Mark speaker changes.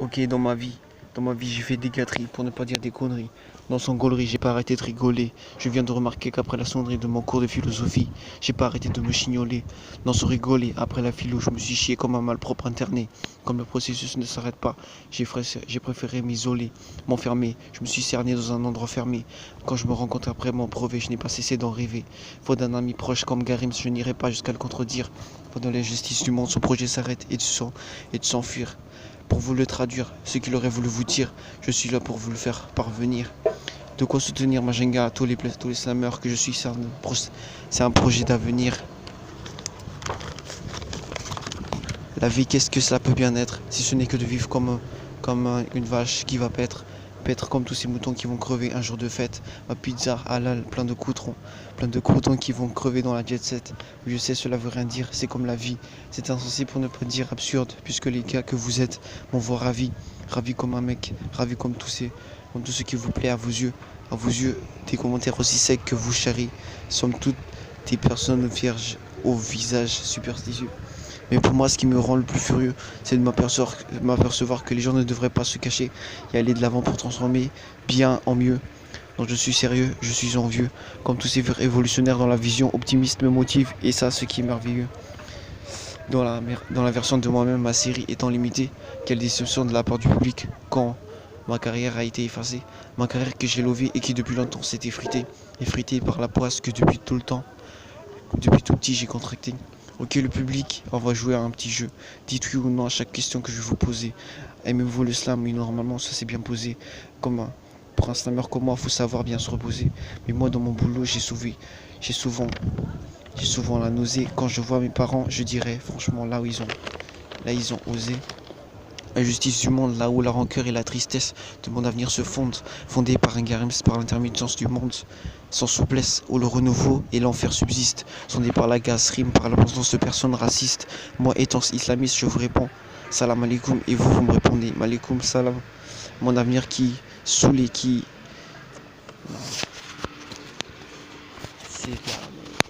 Speaker 1: Ok, dans ma vie, j'ai fait des gâteries, pour ne pas dire des conneries. Dans son gaulerie, j'ai pas arrêté de rigoler. Je viens de remarquer qu'après la sonnerie de mon cours de philosophie, j'ai pas arrêté de me chignoler. Dans son rigoler, après la philo, je me suis chié comme un malpropre interné. Comme le processus ne s'arrête pas, j'ai préféré m'isoler, m'enfermer. Je me suis cerné dans un endroit fermé. Quand je me rends compte après mon brevet, je n'ai pas cessé d'en rêver. Faute d'un ami proche comme Garim, je n'irai pas jusqu'à le contredire. Pendant l'injustice du monde, son projet s'arrête et de s'enfuir. Pour vous le traduire, ce qu'il aurait voulu vous dire, je suis là pour vous le faire parvenir. De quoi soutenir Majenga, tous les slammers que je suis, c'est un projet d'avenir. La vie, qu'est-ce que cela peut bien être, si ce n'est que de vivre comme une vache qui va paître comme tous ces moutons qui vont crever un jour de fête. Ma pizza halal, plein de croutons qui vont crever dans la jet set. Je sais, cela veut rien dire, c'est comme la vie. C'est insensé pour ne pas dire absurde, puisque les gars que vous êtes m'en voient ravi. Ravi comme un mec, ravi comme comme tout ce qui vous plaît à vos yeux. À vos yeux, des commentaires aussi secs que vous, chéris, sommes toutes des personnes vierges au visage superstitieux. Mais pour moi, ce qui me rend le plus furieux, c'est de m'apercevoir que les gens ne devraient pas se cacher et aller de l'avant pour transformer bien en mieux. Donc je suis sérieux, je suis envieux. Comme tous ces révolutionnaires dans la vision optimiste me motive, et ça, ce qui est merveilleux. Dans la version de moi-même, ma série étant limitée, quelle déception de la part du public quand ma carrière a été effacée. Ma carrière que j'ai lovée et qui depuis longtemps s'est effritée par la poisse que depuis tout petit j'ai contracté. Ok le public, on va jouer à un petit jeu. Dites oui ou non à chaque question que je vais vous poser. Aimez-vous le slam? Oui, normalement ça s'est bien posé. Pour un slammer comme moi, il faut savoir bien se reposer. Mais moi dans mon boulot, j'ai souvent, j'ai souvent la nausée. Quand je vois mes parents, je dirais franchement là ils ont osé. La justice du monde, là où la rancœur et la tristesse de mon avenir se fondent, fondée par un Garims, par l'intermittence du monde, sans souplesse, où le renouveau et l'enfer subsistent, sondés par la gaze, rime par l'abondance de personnes racistes. Moi, étant islamiste, je vous réponds salam alaikum, et vous me répondez malaikum salam. Mon avenir qui saoule et qui. C'est